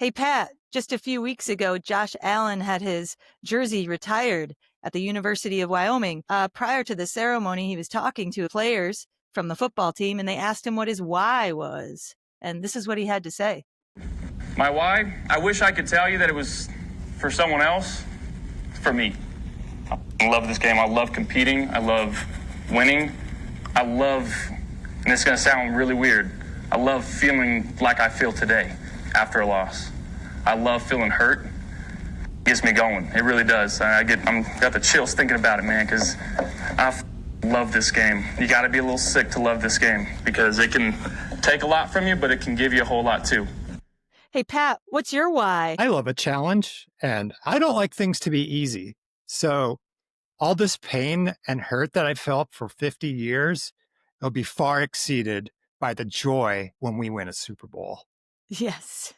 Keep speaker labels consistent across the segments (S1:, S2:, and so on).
S1: Hey, Pat, just a few weeks ago, Josh Allen had his jersey retired at the University of Wyoming. Prior to the ceremony, he was talking to players from the football team, and they asked him what his why was. And this is what he had to say.
S2: My why? I wish I could tell you that it was for someone else. It's for me. I love this game. I love competing. I love winning. I love, and it's going to sound really weird, I love feeling like I feel today after a loss. I love feeling hurt. It gets me going. It really does. I'm got the chills thinking about it, man, because I love this game. You got to be a little sick to love this game because it can take a lot from you, but it can give you a whole lot too.
S1: Hey, Pat, what's your why?
S3: I love a challenge, and I don't like things to be easy. So all this pain and hurt that I felt for 50 years, it'll be far exceeded by the joy when we win a Super Bowl.
S1: Yes.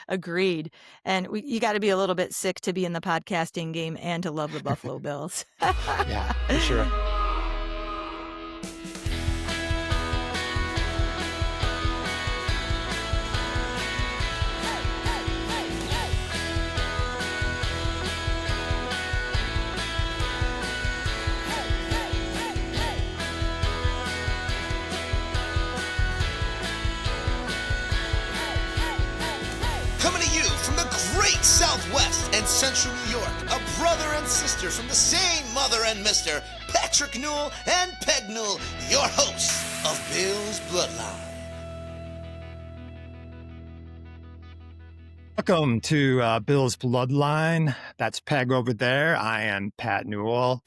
S1: Agreed. And you got to be a little bit sick to be in the podcasting game and to love the Buffalo Bills.
S3: Yeah, for sure.
S4: Coming to you from the great Southwest and Central New York, a brother and sister from the same mother and mister, Patrick Newell and Peg Newell, your hosts of Bills Bloodline.
S3: Welcome to Bill's Bloodline. That's Peg over there. I am Pat Newell.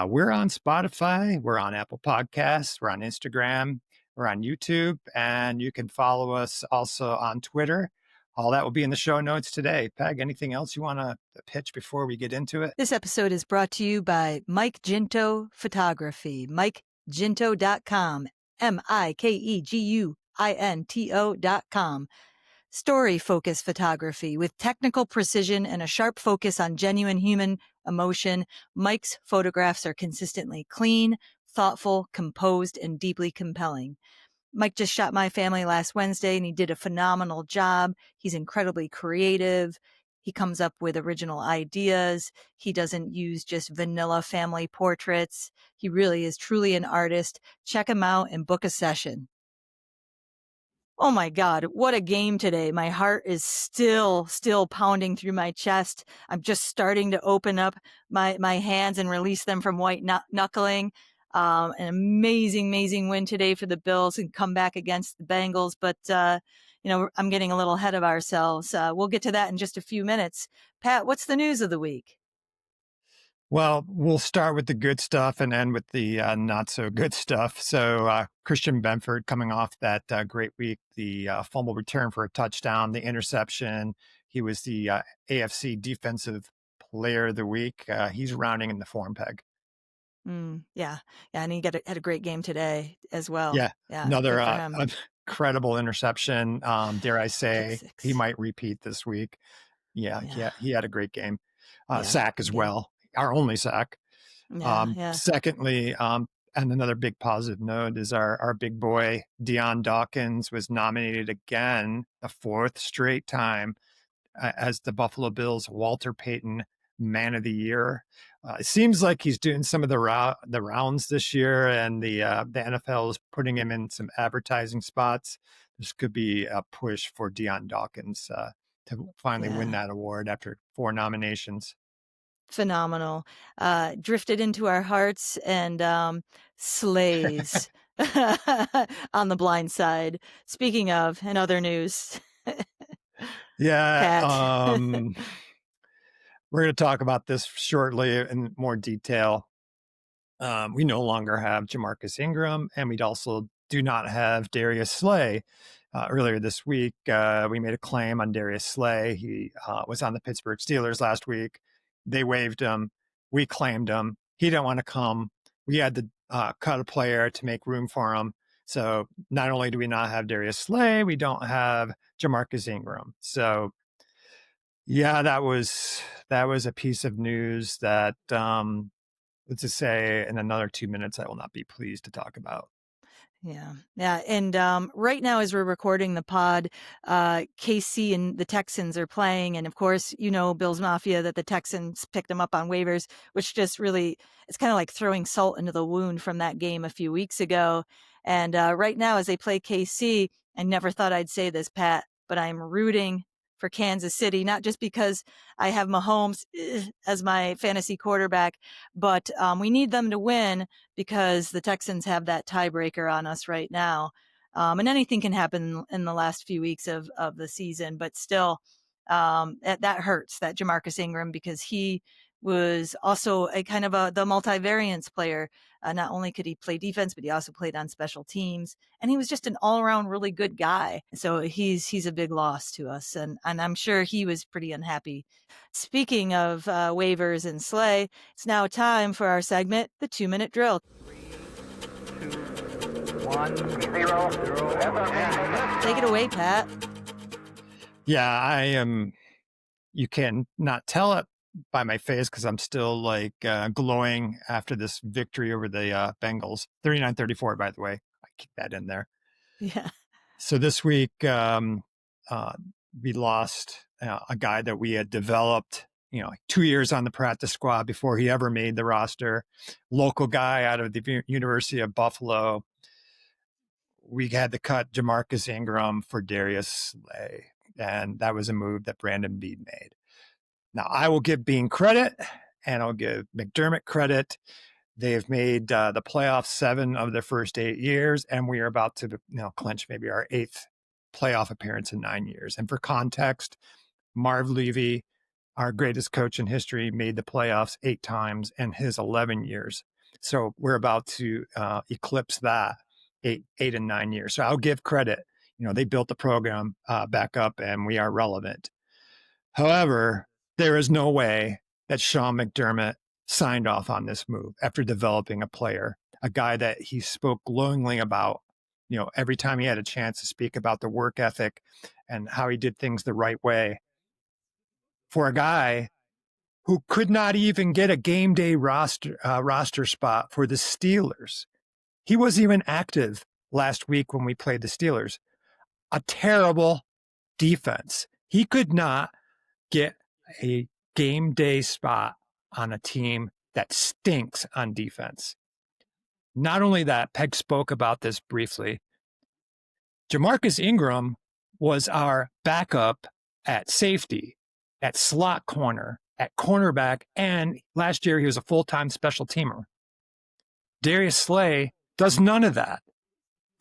S3: We're on Spotify. We're on Apple Podcasts. We're on Instagram. We're on YouTube. And you can follow us also on Twitter. All that will be in the show notes today. Peg, anything else you want to pitch before we get into it?
S1: This episode is brought to you by Mike Ginto Photography, MikeGinto.com, MikeGuinto.com. Story-focused photography with technical precision and a sharp focus on genuine human emotion. Mike's photographs are consistently clean, thoughtful, composed, and deeply compelling. Mike just shot my family last Wednesday, and he did a phenomenal job. He's incredibly creative. He comes up with original ideas. He doesn't use just vanilla family portraits. He really is truly an artist. Check him out and book a session. Oh my God, what a game today. My heart is still pounding through my chest. I'm just starting to open up my hands and release them from white knuckling. An amazing win today for the Bills and come back against the Bengals. But, I'm getting a little ahead of ourselves. We'll get to that in just a few minutes. Pat, what's the news of the week?
S3: Well, we'll start with the good stuff and end with the not so good stuff. So Christian Benford coming off that great week, the fumble return for a touchdown, the interception. He was the AFC Defensive Player of the Week. He's rounding in the form, Peg.
S1: Yeah. And he had a great game today as well.
S3: Yeah. Another
S1: good for him.
S3: incredible interception. Dare I say, he might repeat this week. Yeah. He had a great game. Sack as well. Our only sack. Secondly, and another big positive note is our big boy, Deion Dawkins, was nominated again, the fourth straight time, as the Buffalo Bills Walter Payton Man of the Year. It seems like he's doing some of the rounds this year, and the NFL is putting him in some advertising spots. This could be a push for Deion Dawkins to finally win that award after 4 nominations.
S1: Phenomenal. Drifted into our hearts and slays on the blind side. Speaking of, in other news.
S3: Yeah. We're going to talk about this shortly in more detail. We no longer have Jamarcus Ingram, and we also do not have Darius Slay. Earlier this week, we made a claim on Darius Slay. He was on the Pittsburgh Steelers last week. They waived him. We claimed him. He didn't want to come. We had to cut a player to make room for him. So not only do we not have Darius Slay, we don't have Jamarcus Ingram. So yeah, that was a piece of news that, let's just say in another 2 minutes, I will not be pleased to talk about.
S1: Yeah. And right now, as we're recording the pod, KC and the Texans are playing. And of course, Bills Mafia, that the Texans picked them up on waivers, which just really, it's kind of like throwing salt into the wound from that game a few weeks ago. And right now, as they play KC, I never thought I'd say this, Pat, but I'm rooting for Kansas City, not just because I have Mahomes as my fantasy quarterback, but we need them to win because the Texans have that tiebreaker on us right now. And anything can happen in the last few weeks of the season, but still, that hurts, that Jamarcus Ingram, because he was also a kind of the multivariance player. Not only could he play defense, but he also played on special teams, and he was just an all-around really good guy. So he's a big loss to us, and I'm sure he was pretty unhappy. Speaking of waivers and Slay, it's now time for our segment, the 2-minute drill.
S5: 3, 2, 1, 0, 0.
S1: Take it away, Pat.
S3: Yeah, I am. You can not tell it by my face because I'm still like glowing after this victory over the Bengals. 39-34, by the way. I kicked that in there.
S1: Yeah.
S3: So this week, we lost a guy that we had developed, 2 years on the practice squad before he ever made the roster. Local guy out of the University of Buffalo. We had to cut Jamarcus Ingram for Darius Slay, and that was a move that Brandon Beane made. Now, I will give Beane credit, and I'll give McDermott credit. They have made the playoffs 7 of their first 8 years, and we are about to clinch maybe our 8th playoff appearance in 9 years. And for context, Marv Levy, our greatest coach in history, made the playoffs 8 times in his 11 years. So we're about to eclipse that 8 and 9 years. So I'll give credit. They built the program back up, and we are relevant. However, there is no way that Sean McDermott signed off on this move after developing a player, a guy that he spoke glowingly about, every time he had a chance to speak about the work ethic and how he did things the right way. For a guy who could not even get a game day roster spot for the Steelers. He wasn't even active last week when we played the Steelers. A terrible defense. He could not get a game day spot on a team that stinks on defense. Not only that, Peg spoke about this briefly. Jamarcus Ingram was our backup at safety, at slot corner, at cornerback, and last year he was a full-time special teamer. Darius Slay does none of that.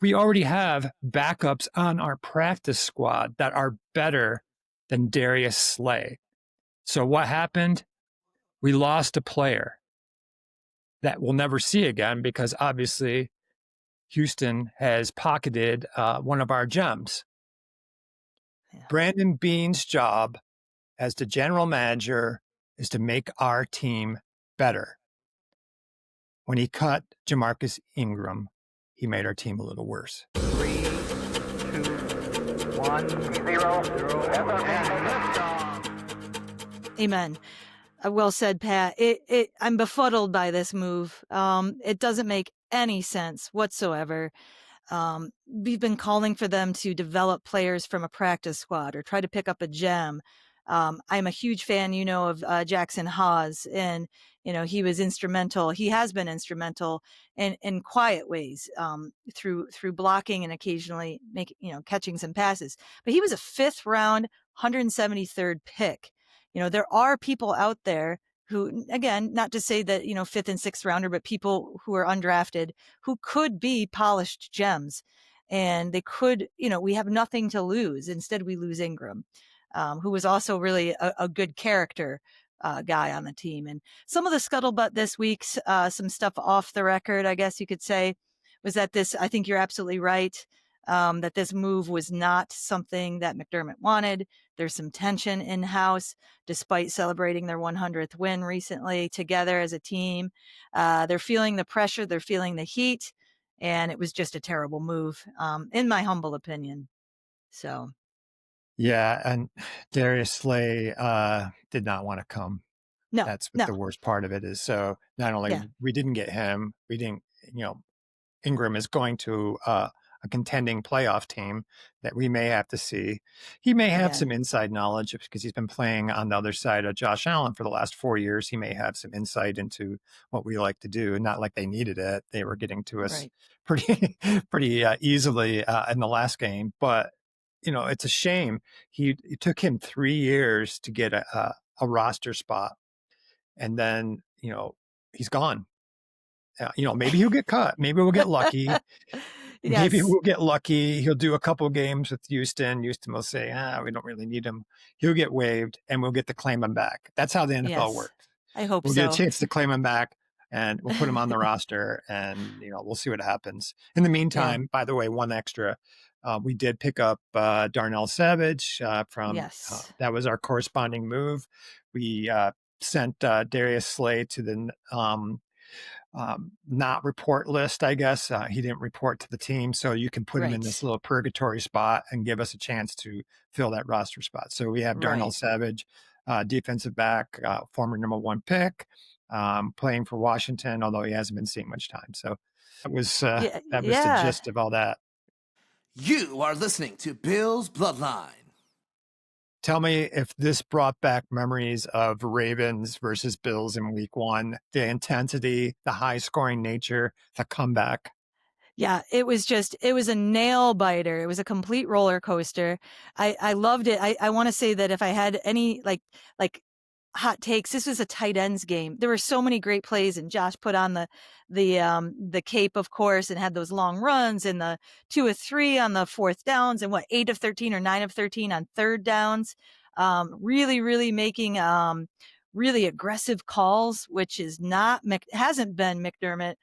S3: We already have backups on our practice squad that are better than Darius Slay. So what happened? We lost a player that we'll never see again because obviously Houston has pocketed one of our gems. Yeah. Brandon Beane's job as the general manager is to make our team better. When he cut Jamarcus Ingram, he made our team a little worse.
S5: 3, 2, 1, 0, 0.
S1: Amen. Well said, Pat. I'm befuddled by this move. It doesn't make any sense whatsoever. We've been calling for them to develop players from a practice squad or try to pick up a gem. I'm a huge fan, of Jackson Hawes, and he was instrumental. He has been instrumental in quiet ways, through blocking and occasionally catching some passes. But he was a 5th round, 173rd pick. There are people out there who, again, not to say that 5th and 6th rounder, but people who are undrafted who could be polished gems, and they could. We have nothing to lose. Instead, we lose Ingram. Who was also really a good character guy on the team. And some of the scuttlebutt this week, some stuff off the record, I guess you could say, was that I think you're absolutely right, that this move was not something that McDermott wanted. There's some tension in-house, despite celebrating their 100th win recently together as a team. They're feeling the pressure, they're feeling the heat, and it was just a terrible move, in my humble opinion. So...
S3: Yeah, and Darius Slay did not want to come.
S1: No,
S3: that's what the worst part of it is. So not only we didn't get him, we didn't, Ingram is going to a contending playoff team that we may have to see. He may have some inside knowledge because he's been playing on the other side of Josh Allen for the last 4 years. He may have some insight into what we like to do. Not like they needed it. They were getting to us pretty easily in the last game. But, it's a shame. It took him 3 years to get a roster spot. And then, he's gone. Maybe he'll get cut. Maybe we'll get lucky. Maybe we'll get lucky. He'll do a couple games with Houston. Houston will say, we don't really need him. He'll get waived and we'll get to claim him back. That's how the NFL works.
S1: I hope
S3: we'll get a chance to claim him back and we'll put him on the roster and, we'll see what happens. In the meantime, by the way, one extra, we did pick up Darnell Savage from, that was our corresponding move. We sent Darius Slay to the not report list, I guess. He didn't report to the team, so you can put him in this little purgatory spot and give us a chance to fill that roster spot. So we have Darnell Savage, defensive back, former number 1 pick, playing for Washington, although he hasn't been seeing much time. So that was the gist of all that.
S4: You are listening to Bill's Bloodline.
S3: Tell me if this brought back memories of Ravens versus Bills in week 1, the intensity, the high scoring nature, the comeback.
S1: Yeah, it was a nail biter. It was a complete roller coaster. I loved it. I want to say that if I had any like hot takes, this was a tight ends game. There were so many great plays, and Josh put on the cape, of course, and had those long runs and the 2 of 3 on the 4th downs and 8 of 13 or 9 of 13 on 3rd downs. Really, really making really aggressive calls, which hasn't been McDermott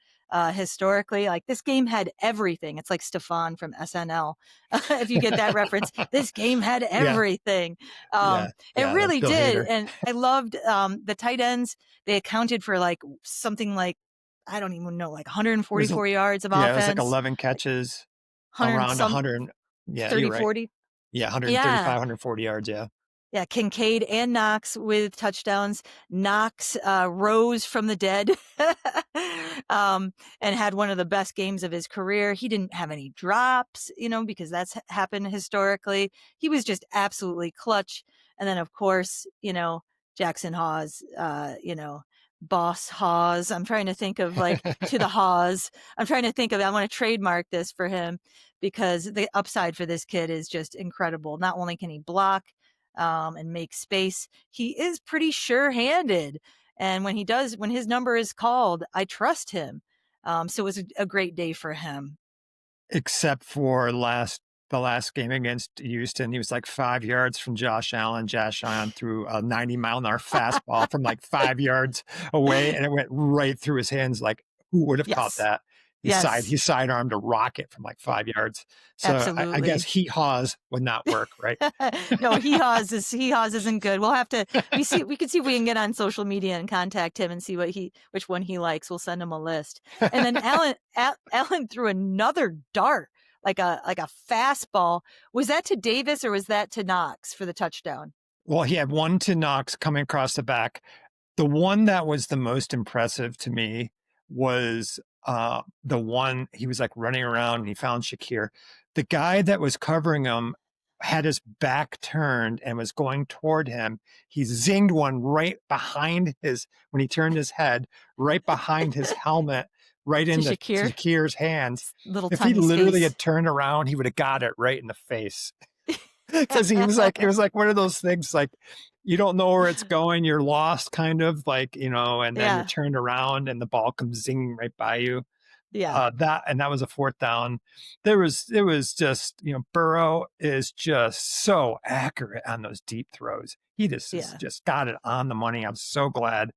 S1: historically. Like, this game had everything. It's like Stefan from SNL. If you get that reference, this game had everything. It really did. And I loved the tight ends. They accounted for something like, I don't even know, 144 yards of offense.
S3: Yeah, it was 11 catches, around 100. Yeah,
S1: 30,
S3: right.
S1: 40.
S3: Yeah, 135, 140 yards. Yeah.
S1: Yeah, Kincaid and Knox with touchdowns. Knox rose from the dead and had one of the best games of his career. He didn't have any drops, because that's happened historically. He was just absolutely clutch. And then, of course, Jackson Hawes, Boss Hawes. I'm trying to think of to the Hawes. I want to trademark this for him because the upside for this kid is just incredible. Not only can he block, and make space, he is pretty sure-handed. And when his number is called, I trust him. So it was a great day for him.
S3: Except for the last game against Houston, he was 5 yards from Josh Allen. Josh Allen threw a 90-mile-an-hour fastball from 5 yards away, and it went right through his hands. Who would have caught that? He sidearmed a rocket from 5 yards. So I guess Hawes would not work, right?
S1: No, Hawes isn't good. We'll have to we can see if we can get on social media and contact him and see which one he likes. We'll send him a list. And then Allen threw another dart, like a fastball. Was that to Davis or was that to Knox for the touchdown?
S3: Well, he had one to Knox coming across the back. The one that was the most impressive to me was the one he was running around and he found Shakir. The guy that was covering him had his back turned and was going toward him. He zinged one right behind when he turned his head, right behind his helmet, right into Shakir's hands. If he literally had turned around, he would have got it right in the face. Because it was one of those things, you don't know where it's going, you're lost, kind of, and then you turned around and the ball comes zinging right by you.
S1: Yeah.
S3: That was a 4th down. It was just, Burrow is just so accurate on those deep throws. He just got it on the money. I'm so glad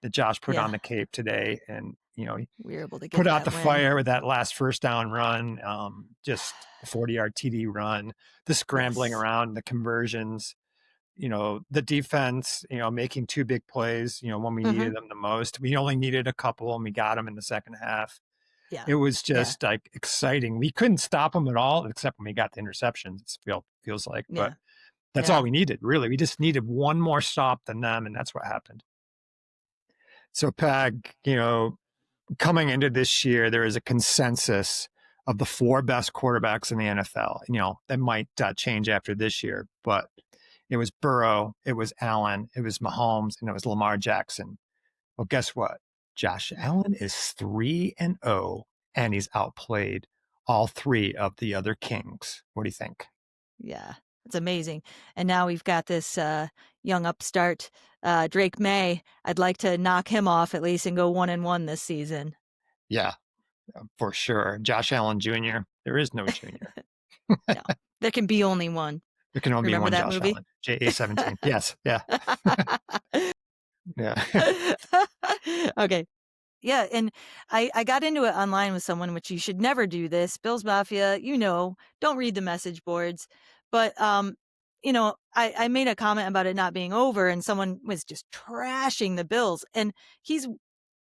S3: that Josh put on the cape today, and we
S1: were able to
S3: put out the fire with that last 1st down run, just a 40-yard TD run, the scrambling around, the conversions, the defense, making 2 big plays, when we needed them the most. We only needed a couple and we got them in the second half.
S1: Yeah.
S3: It was just exciting. We couldn't stop them at all, except when we got the interceptions. It feels like, but that's all we needed, really. We just needed one more stop than them, and that's what happened. So Pag, coming into this year, there is a consensus of the 4 best quarterbacks in the NFL. That might change after this year, but it was Burrow, it was Allen, it was Mahomes, and it was Lamar Jackson. Well, guess what? Josh Allen is 3-0, and he's outplayed all 3 of the other kings. What do you think?
S1: Yeah, it's amazing. And now we've got this young upstart, Drake May. I'd like to knock him off at least and go 1-1 this season.
S3: Yeah, for sure. Josh Allen Jr. There is no junior.
S1: No, there can be only one.
S3: There can only be one
S1: that
S3: Josh
S1: movie?
S3: Allen. JA-17. Yes. Yeah. Yeah.
S1: Okay. Yeah, and I got into it online with someone, which you should never do this. Bills Mafia, don't read the message boards. But I made a comment about it not being over, and someone was just trashing the Bills. And he's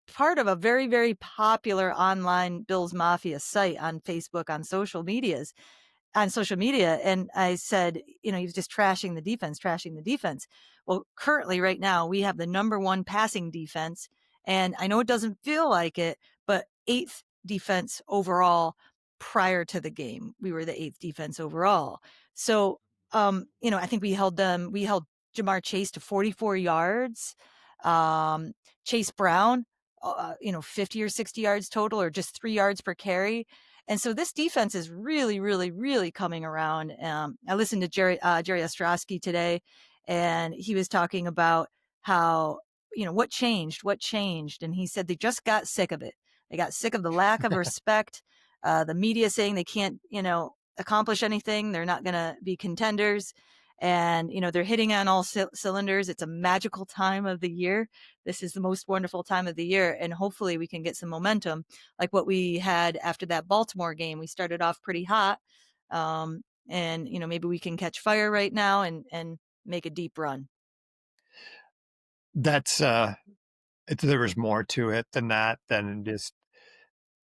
S1: part of a very, very popular online Bills Mafia site on Facebook, on social media. And I said, he was just trashing the defense. Well, currently right now we have the number 1 passing defense. And I know it doesn't feel like it, but 8th defense overall prior to the game. We were the 8th defense overall. So, I think we held Jamar Chase to 44 yards. Chase Brown, 50 or 60 yards total, or just 3 yards per carry. And so this defense is really, really, really coming around. I listened to Jerry Ostrowski today, and he was talking about how, what changed. And he said they just got sick of it. They got sick of the lack of respect. The media saying they can't, accomplish anything. They're not going to be contenders. And, they're hitting on all cylinders. It's a magical time of the year. This is the most wonderful time of the year. And hopefully we can get some momentum like what we had after that Baltimore game. We started off pretty hot. And, maybe we can catch fire right now and make a deep run.
S3: That's, there was more to it than just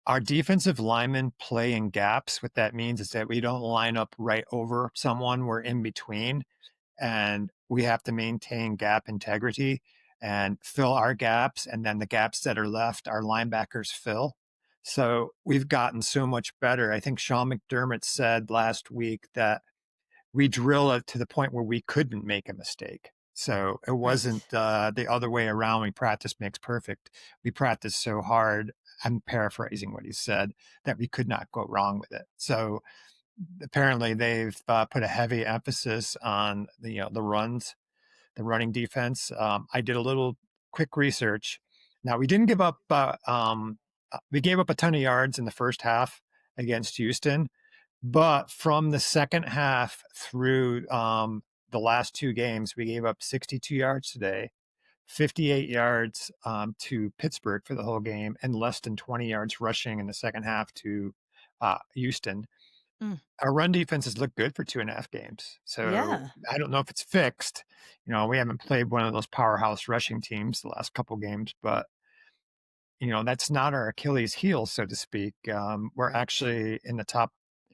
S3: our defensive linemen play in gaps. What that means is that we don't line up right over someone. We're in between, and we have to maintain gap integrity and fill our gaps. And then the gaps that are left, our linebackers fill. So we've gotten so much better. I think Sean McDermott said last week that we drill it to the point where we couldn't make a mistake. So it wasn't the other way around. We practice makes perfect. We practice so hard, I'm paraphrasing what he said, that we could not go wrong with it. So apparently they've put a heavy emphasis on the runs, the running defense. I did a little quick research. Now we didn't give up. We gave up a ton of yards in the first half against Houston, but from the second half through the last 2 games, we gave up 62 yards today, 58 yards to Pittsburgh for the whole game, and less than 20 yards rushing in the second half to Houston. Our run defense has looked good for 2.5 games. So
S1: Yeah.
S3: I don't know if it's fixed. We haven't played one of those powerhouse rushing teams the last couple games, but that's not our Achilles heel, so to speak. We're actually in the top,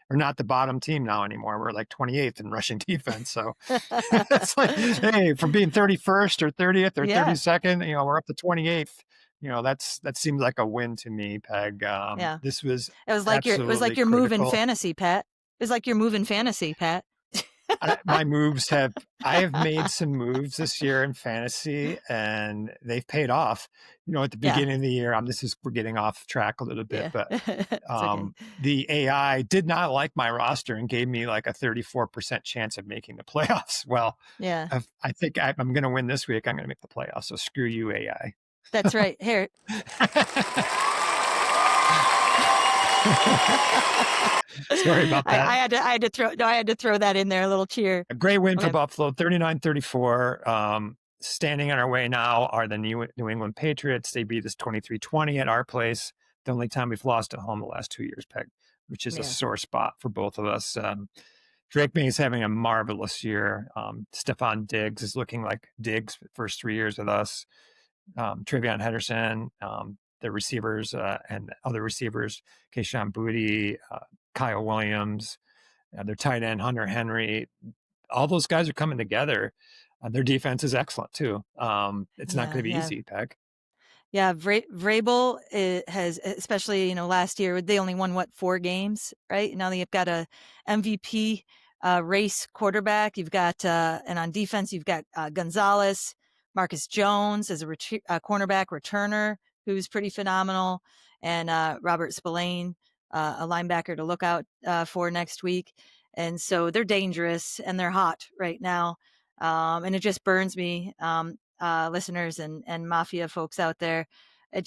S3: or not the bottom team now anymore. We're like 28th in rushing defense. So it's like, hey, from being 31st or 30th or 32nd, we're up to 28th. That seems like a win to me, Peg.
S1: Yeah.
S3: This was
S1: It was like your move in fantasy, Pat. It was like your move in fantasy, Pat.
S3: I have made some moves this year in fantasy, and they've paid off. At the beginning of the year, we're getting off track a little bit, but
S1: okay.
S3: the AI did not like my roster and gave me like a 34% chance of making the playoffs. Well,
S1: yeah,
S3: I think I'm going to win this week. I'm going to make the playoffs. So screw you, AI.
S1: That's right. Here.
S3: Sorry about that.
S1: I had to throw that in there, a little cheer.
S3: A great win for Buffalo, 39-34. Standing on our way now are the New England Patriots. They beat us 23-20 at our place. The only time we've lost at home the last 2 years, Peg, which is a sore spot for both of us. Drake May is having a marvelous year. Stephon Diggs is looking like Diggs for the first 3 years with us. Travion Henderson, the receivers and other receivers, Keyshawn Boutte, Kyle Williams, their tight end, Hunter Henry. All those guys are coming together. Their defense is excellent too. It's not going to be easy, Peg.
S1: Yeah, Vrabel has, especially last year, they only won 4 games, right? Now they've got a MVP race quarterback. You've got and on defense you've got Gonzalez, Marcus Jones as a cornerback returner who's pretty phenomenal, and Robert Spillane, a linebacker to look out for next week. And so they're dangerous and they're hot right now, and it just burns me. Listeners and mafia folks out there. I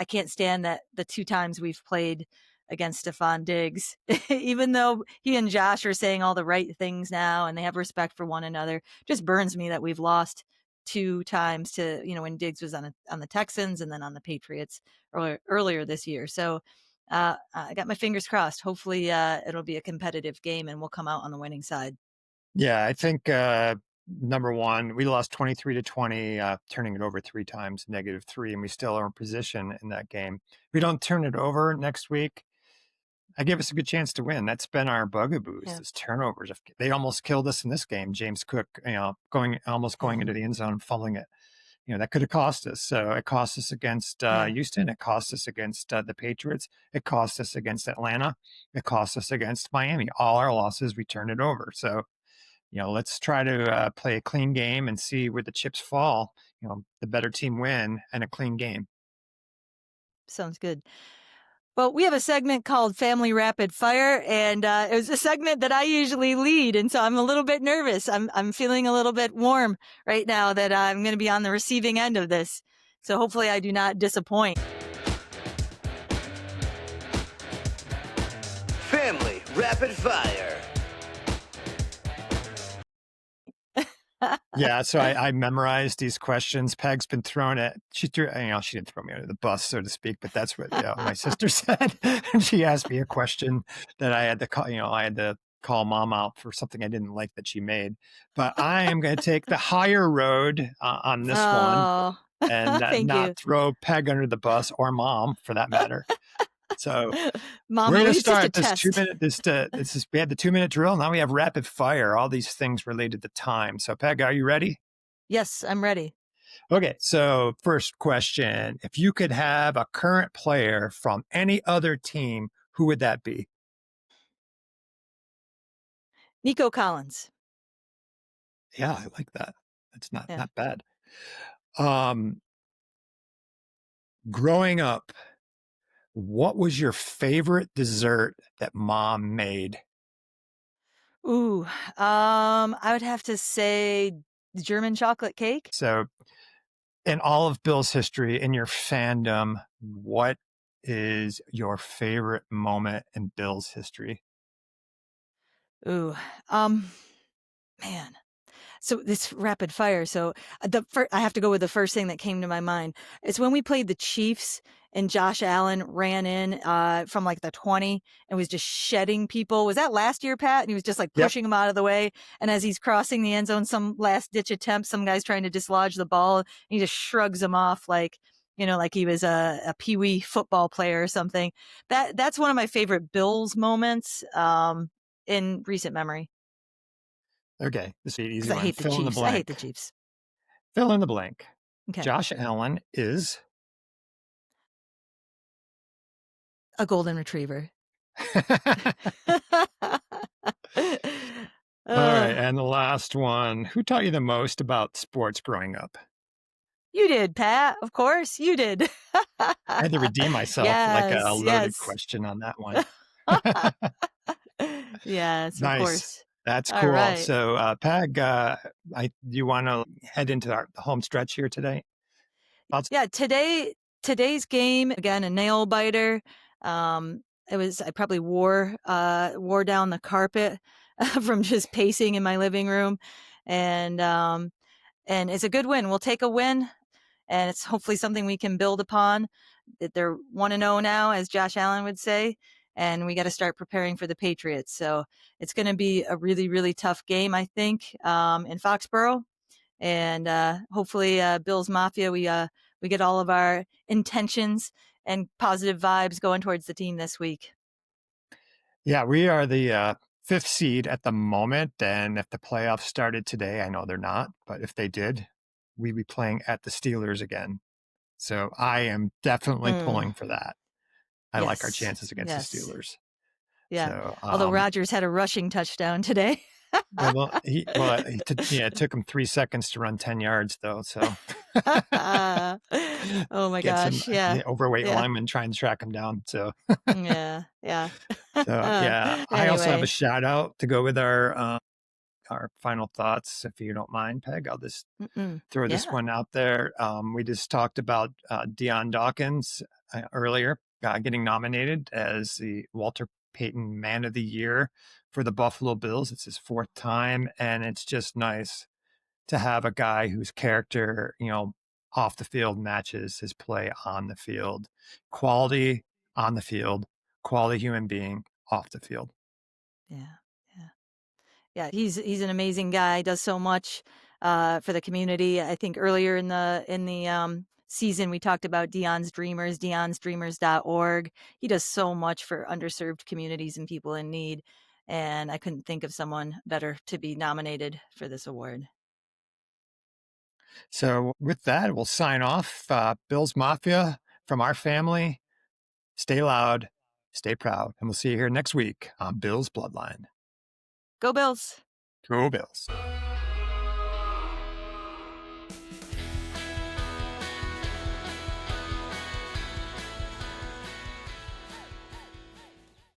S1: can't stand that the 2 times we've played against Stephon Diggs, even though he and Josh are saying all the right things now and they have respect for one another, just burns me that we've lost 2 times to, when Diggs was on the Texans and then on the Patriots earlier this year. So I got my fingers crossed. Hopefully it'll be a competitive game and we'll come out on the winning side.
S3: Yeah, I think number one, we lost 23-20, turning it over 3 times, -3, and we still are in position in that game. If we don't turn it over next week, I give us a good chance to win. That's been our bugaboos, is turnovers. They almost killed us in this game. James Cook, going into the end zone, fumbling it. That could have cost us. So it cost us against Houston. It cost us against the Patriots. It cost us against Atlanta. It cost us against Miami. All our losses, we turned it over. So let's try to play a clean game and see where the chips fall. The better team win and a clean game.
S1: Sounds good. Well, we have a segment called Family Rapid Fire, and it was a segment that I usually lead, and so I'm a little bit nervous. I'm feeling a little bit warm right now that I'm going to be on the receiving end of this. So hopefully I do not disappoint.
S4: Family Rapid Fire.
S3: Yeah, so I memorized these questions. Peg's been thrown at. She didn't throw me under the bus, so to speak, but that's what my sister said. She asked me a question that I had to call. I had to call mom out for something I didn't like that she made. But I am going to take the higher road on this one and not throw Peg under the bus, or mom for that matter. So
S1: Mom,
S3: we're going to start this 2-minute. We had the 2-minute drill. Now we have rapid fire. All these things related to time. So Peg, are you ready?
S1: Yes, I'm ready.
S3: Okay. So first question: if you could have a current player from any other team, who would that be?
S1: Nico Collins.
S3: Yeah, I like that. That's not bad. Growing up, what was your favorite dessert that mom made?
S1: Ooh, I would have to say German chocolate cake.
S3: So in all of Bill's history, in your fandom, what is your favorite moment in Bill's history?
S1: Ooh, man. So this rapid fire. So I have to go with the first thing that came to my mind. It's when we played the Chiefs and Josh Allen ran in from like the 20 and was just shedding people. Was that last year, Pat? And he was just like pushing them out of the way. And as he's crossing the end zone, some last ditch attempt, some guy's trying to dislodge the ball, and he just shrugs him off like he was a peewee football player or something. That's one of my favorite Bills moments in recent memory.
S3: Okay, this is an easy one.
S1: I hate the Chiefs. I hate the Chiefs.
S3: Fill in the blank.
S1: Okay.
S3: Josh Allen is
S1: a golden retriever.
S3: All right, and the last one. Who taught you the most about sports growing up?
S1: You did, Pat. Of course, you did.
S3: I had to redeem myself, like a loaded question on that one.
S1: Yes,
S3: nice.
S1: Of course.
S3: That's cool.
S1: Right.
S3: So, Peg, do you want to head into the home stretch here today?
S1: Yeah, today's game, again, a nail biter. I probably wore down the carpet from just pacing in my living room, and it's a good win. We'll take a win, and it's hopefully something we can build upon. They're 1-0 now, as Josh Allen would say, and we got to start preparing for the Patriots. So it's going to be a really, really tough game, I think, in Foxborough. And hopefully Bill's Mafia, we get all of our intentions and positive vibes going towards the team this week.
S3: Yeah, we are the 5th seed at the moment. And if the playoffs started today, I know they're not, but if they did, we'd be playing at the Steelers again. So I am definitely pulling for that. I like our
S1: Yes.
S3: chances against the Steelers.
S1: Yeah.
S3: So,
S1: Although Rodgers had a rushing touchdown today.
S3: it took him 3 seconds to run 10 yards though. So
S1: Oh my
S3: get some
S1: gosh. Yeah.
S3: overweight
S1: Yeah.
S3: linemen trying to track him down. So,
S1: Yeah. Yeah.
S3: so yeah, I also have a
S1: Anyway.
S3: shout out to go with our final thoughts. If you don't mind, Peg, I'll just throw this
S1: Yeah.
S3: one out there. We just talked about Deion Dawkins earlier, getting nominated as the Walter Payton Man of the Year for the Buffalo Bills. It's his 4th time, and it's just nice to have a guy whose character, off the field matches his play on the field. Quality on the field, quality human being off the field.
S1: Yeah. Yeah. Yeah, he's an amazing guy. Does so much for the community. I think earlier in the season we talked about Dion's Dreamers, Dion'sDreamers.org. He does so much for underserved communities and people in need, and I couldn't think of someone better to be nominated for this award.
S3: So with that, we'll sign off. Bills Mafia from our family. Stay loud, stay proud, and we'll see you here next week on Bills Bloodline.
S1: Go Bills!
S3: Go Bills.